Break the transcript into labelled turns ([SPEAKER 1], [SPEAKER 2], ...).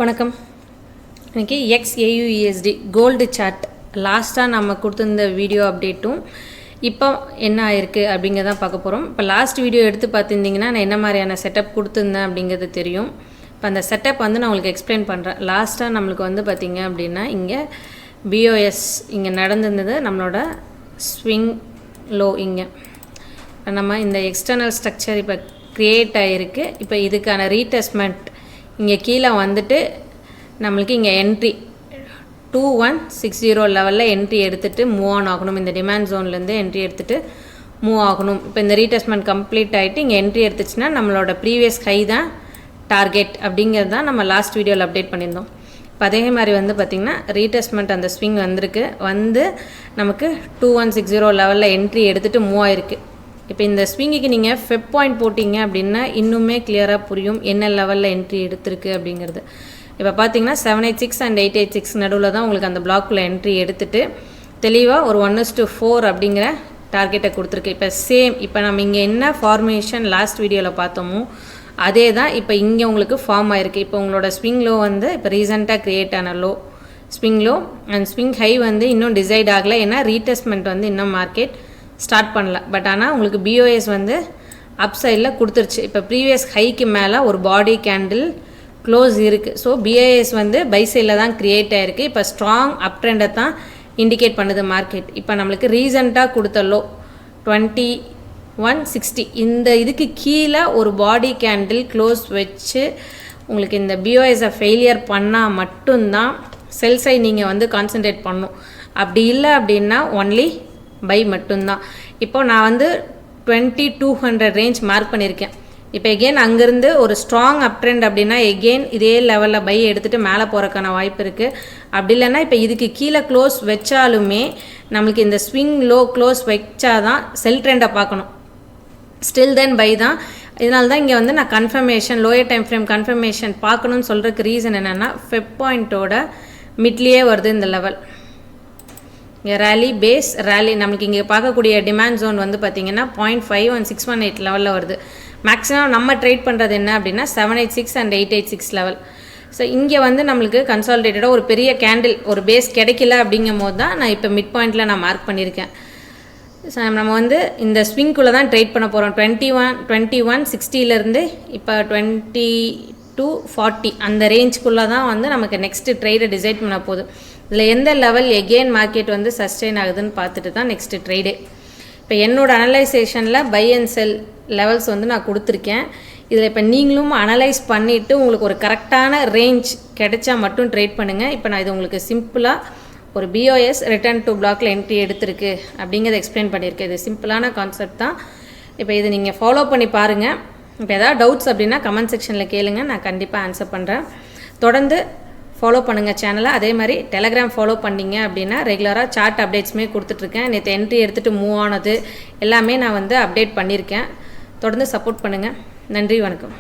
[SPEAKER 1] வணக்கம். இன்னைக்கு XAUUSD gold chart லாஸ்ட்டாக நம்ம கொடுத்துருந்த வீடியோ அப்டேட்டும் இப்போ என்ன ஆயிருக்கு அப்படிங்கிறத பார்க்க போகிறோம். இப்போ லாஸ்ட் வீடியோ எடுத்து பார்த்துருந்தீங்கன்னா நான் என்ன மாதிரியான செட்டப் கொடுத்துருந்தேன் அப்படிங்கிறது தெரியும். இப்போ அந்த செட்டப் நான் உங்களுக்கு எக்ஸ்பிளைன் பண்ணுறேன். லாஸ்ட்டாக நம்மளுக்கு பார்த்திங்க அப்படின்னா இங்கே BOS இங்கே நடந்திருந்தது, நம்மளோட ஸ்விங் லோ இங்கே நம்ம இந்த எக்ஸ்டர்னல் ஸ்ட்ரக்சர் இப்போ க்ரியேட் ஆகிருக்கு. இப்போ இதுக்கான ரீடெஸ்ட்மெண்ட் இங்கே கீழே வந்துட்டு நம்மளுக்கு இங்கே என்ட்ரி 2160 லெவலில் என்ட்ரி எடுத்துகிட்டு மூவ் ஆன் ஆகணும். இந்த டிமாண்ட் ஜோன்லேருந்து என்ட்ரி எடுத்துகிட்டு மூவ் ஆகணும். இப்போ இந்த ரீடெஸ்ட்மெண்ட் கம்ப்ளீட் ஆகிட்டு இங்கே என்ட்ரி எடுத்துச்சுன்னா நம்மளோட ப்ரீவியஸ் ஹை தான் டார்கெட் அப்படிங்கிறது தான் நம்ம லாஸ்ட் வீடியோவில் அப்டேட் பண்ணியிருந்தோம். இப்போ அதே மாதிரி பார்த்திங்கன்னா ரீடெஸ்ட்மெண்ட் அந்த ஸ்விங் வந்திருக்கு, நமக்கு 2160 லெவலில் என்ட்ரி எடுத்துகிட்டு மூவ் ஆகிருக்கு. இப்போ இந்த ஸ்விங்குக்கு நீங்கள் ஃபெப் பாயிண்ட் போட்டிங்க அப்படின்னா இன்னுமே கிளியராக புரியும் என்ன லெவலில் என்ட்ரி எடுத்திருக்கு அப்படிங்கிறது. இப்போ பார்த்தீங்கன்னா 786 அண்ட் 886 நடுவில் தான் உங்களுக்கு அந்த பிளாக்குள்ளே என்ட்ரி எடுத்துகிட்டு தெளிவாக ஒரு 1:4 அப்படிங்கிற டார்கெட்டை கொடுத்துருக்கு. இப்போ சேம் இப்போ நம்ம இங்கே என்ன ஃபார்மேஷன் லாஸ்ட் வீடியோவில் பார்த்தோமோ அதே தான் இப்போ இங்கே உங்களுக்கு ஃபார்ம் ஆகிருக்கு. இப்போ உங்களோட ஸ்விங் லோ இப்போ ரீசெண்டாக க்ரியேட் ஆன low swing low and swing high இன்னும் டிசைட் ஆகலை. ஏன்னா ரீடெஸ்ட்மெண்ட் இன்னும் மார்க்கெட் ஸ்டார்ட் பண்ணல. பட் ஆனால் உங்களுக்கு BOS அப் சைடில் கொடுத்துருச்சு. இப்போ ப்ரீவியஸ் ஹைக்கு மேலே ஒரு பாடி கேண்டில் க்ளோஸ் இருக்குது. ஸோ BOS பை சைடில் தான் க்ரியேட் ஆகிருக்கு. இப்போ ஸ்ட்ராங் அப் ட்ரெண்டை தான் இண்டிகேட் பண்ணுது மார்க்கெட். இப்போ நம்மளுக்கு ரீசெண்டாக கொடுத்த லோ 2160 இந்த இதுக்கு கீழே ஒரு பாடி கேண்டில் க்ளோஸ் வச்சு உங்களுக்கு இந்த BOSஐ ஃபெயிலியர் பண்ணால் மட்டும்தான் செல் சைட் நீங்கள் கான்சன்ட்ரேட் பண்ணணும். அப்படி இல்லை அப்படின்னா ஒன்லி பை மட்டும்தான். இப்போ நான் 2200 ரேஞ்ச் மார்க் பண்ணியிருக்கேன். இப்போ எகெயின் அங்கேருந்து ஒரு ஸ்ட்ராங் அப் ட்ரெண்ட் அப்படின்னா எகெயின் இதே லெவலில் பை எடுத்துகிட்டு மேலே போகிறக்கான வாய்ப்பு இருக்குது. அப்படி இல்லைன்னா இப்போ இதுக்கு கீழே க்ளோஸ் வச்சாலுமே நம்மளுக்கு இந்த ஸ்விங் லோ க்ளோஸ் வச்சாதான் செல் ட்ரெண்டை பார்க்கணும். ஸ்டில் தென் பை தான். இதனால தான் இங்கே நான் confirmation lower time frame confirmation பார்க்கணுன்னு சொல்கிறதுக்கு ரீசன் என்னென்னா ஃபெப் பாயிண்ட்டோட மிட்லேயே வருது இந்த லெவல். இங்கே ரேலி பேஸ் ரேலி நம்மளுக்கு இங்கே பார்க்கக்கூடிய டிமாண்ட் ஜோன் பார்த்திங்கன்னா 0.5 and 618 லெவலில் வருது. மேக்ஸிமம் நம்ம ட்ரேட் பண்ணுறது என்ன அப்படின்னா 786 and 886 லெவல். ஸோ இங்கே நம்மளுக்கு கன்சாலிடேட்டடாக ஒரு பெரிய கேண்டில் ஒரு பேஸ் கிடைக்கல அப்படிங்கும் போது தான் நான் இப்போ மிட் பாயிண்டில் நான் மார்க் பண்ணியிருக்கேன். ஸோ நம்ம இந்த ஸ்விங்குள்ளே தான் ட்ரேட் பண்ண போகிறோம். 2160 இப்போ 2240 அந்த ரேஞ்சுக்குள்ளே தான் நமக்கு நெக்ஸ்ட்டு ட்ரேடை டிசைட் பண்ண போகுது. இதில் எந்த லெவல் எகெயின் மார்க்கெட் சஸ்டெயின் ஆகுதுன்னு பார்த்துட்டு தான் நெக்ஸ்ட்டு ட்ரேடே. இப்போ என்னோடய அனலைசேஷனில் பை அண்ட் செல் லெவல்ஸ் நான் கொடுத்துருக்கேன். இதில் இப்போ நீங்களும் அனலைஸ் பண்ணிவிட்டு உங்களுக்கு ஒரு கரெக்டான ரேஞ்ச் கிடைச்சா மட்டும் ட்ரேட் பண்ணுங்கள். இப்போ நான் இது உங்களுக்கு சிம்பிளாக ஒரு BOS ரிட்டர்ன் டு பிளாக்கில் என்ட்ரி எடுத்திருக்கு அப்படிங்கிறத எக்ஸ்பிளைன் பண்ணியிருக்கேன். இது சிம்பிளான கான்செப்ட் தான். இப்போ இது நீங்கள் ஃபாலோ பண்ணி பாருங்கள். இப்போ எதாவது டவுட்ஸ் அப்படின்னா கமெண்ட் செக்ஷனில் கேளுங்க, நான் கண்டிப்பாக ஆன்சர் பண்ணுறேன். தொடர்ந்து ஃபாலோ பண்ணுங்கள் சேனலை. அதே மாதிரி டெலகிராம் ஃபாலோ பண்ணிங்க அப்படின்னா ரெகுலராக சார்ட் அப்டேட்ஸுமே கொடுத்துட்ருக்கேன். நேற்று என்ட்ரி எடுத்துகிட்டு மூவ் ஆனது எல்லாமே நான் அப்டேட் பண்ணியிருக்கேன். தொடர்ந்து சப்போர்ட் பண்ணுங்கள். நன்றி, வணக்கம்.